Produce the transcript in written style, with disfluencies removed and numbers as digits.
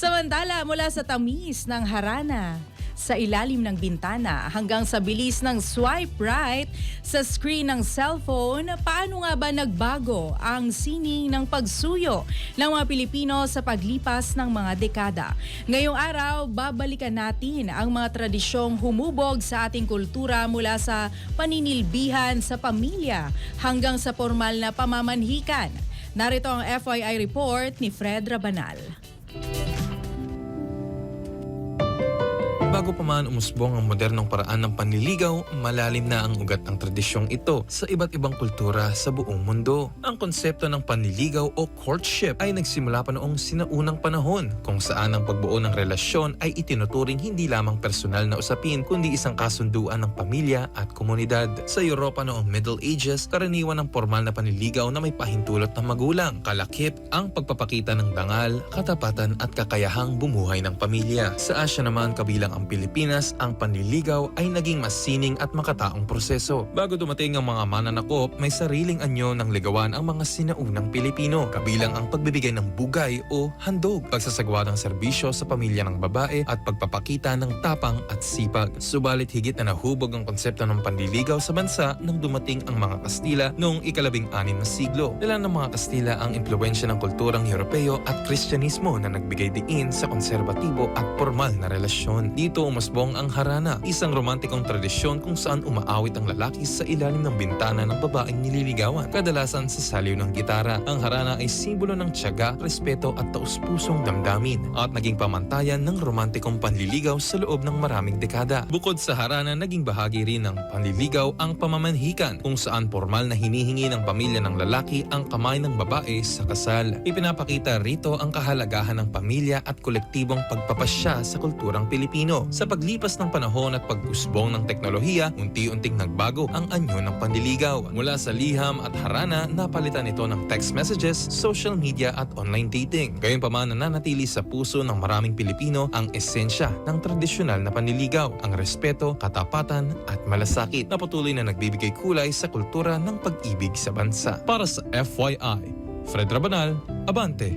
Samantala, mula sa tamis ng harana, sa ilalim ng bintana hanggang sa bilis ng swipe right sa screen ng cellphone, paano nga ba nagbago ang sining ng pagsuyo ng mga Pilipino sa paglipas ng mga dekada? Ngayong araw, babalikan natin ang mga tradisyong humubog sa ating kultura mula sa paninilbihan sa pamilya hanggang sa formal na pamamanhikan. Narito ang FYI report ni Fred Rabanal. Bago pa man umusbong ang modernong paraan ng panliligaw, malalim na ang ugat ng tradisyong ito sa iba't ibang kultura sa buong mundo. Ang konsepto ng panliligaw o courtship ay nagsimula pa noong sinaunang panahon, kung saan ang pagbuo ng relasyon ay itinuturing hindi lamang personal na usapin kundi isang kasunduan ng pamilya at komunidad. Sa Europa noong Middle Ages, karaniwan ang formal na panliligaw na may pahintulot ng magulang, kalakip ang pagpapakita ng dangal, katapatan at kakayahang bumuhay ng pamilya. Sa Asya naman, kabilang ang Pilipinas, ang panliligaw ay naging mas sining at makataong proseso. Bago dumating ang mga mananakop, may sariling anyo ng ligawan ang mga sinaunang Pilipino, kabilang ang pagbibigay ng bugay o handog, pagsasagawa ng serbisyo sa pamilya ng babae at pagpapakita ng tapang at sipag. Subalit higit na nahubog ang konsepto ng panliligaw sa bansa nang dumating ang mga Kastila noong ika-16 na siglo. Dala ng mga Kastila ang impluwensya ng kulturang Europeo at Kristyanismo na nagbigay diin sa konserbatibo at formal na relasyon. Dito umusbong ang harana, isang romantikong tradisyon kung saan umaawit ang lalaki sa ilalim ng bintana ng babaeng nililigawan, kadalasan sa saliw ng gitara. Ang harana ay simbolo ng tiyaga, respeto at taus-pusong damdamin at naging pamantayan ng romantikong panliligaw sa loob ng maraming dekada. Bukod sa harana, naging bahagi rin ng panliligaw ang pamamanhikan, kung saan formal na hinihingi ng pamilya ng lalaki ang kamay ng babae sa kasal. Ipinapakita rito ang kahalagahan ng pamilya at kolektibong pagpapasya sa kulturang Pilipino. Sa paglipas ng panahon at pag-usbong ng teknolohiya, unti-unting nagbago ang anyo ng panliligaw. Mula sa liham at harana, napalitan ito ng text messages, social media at online dating. Gayunpaman, nananatili sa puso ng maraming Pilipino ang esensya ng tradisyonal na panliligaw, ang respeto, katapatan at malasakit na patuloy na nagbibigay kulay sa kultura ng pag-ibig sa bansa. Para sa FYI, Fred Rabanal, Abante.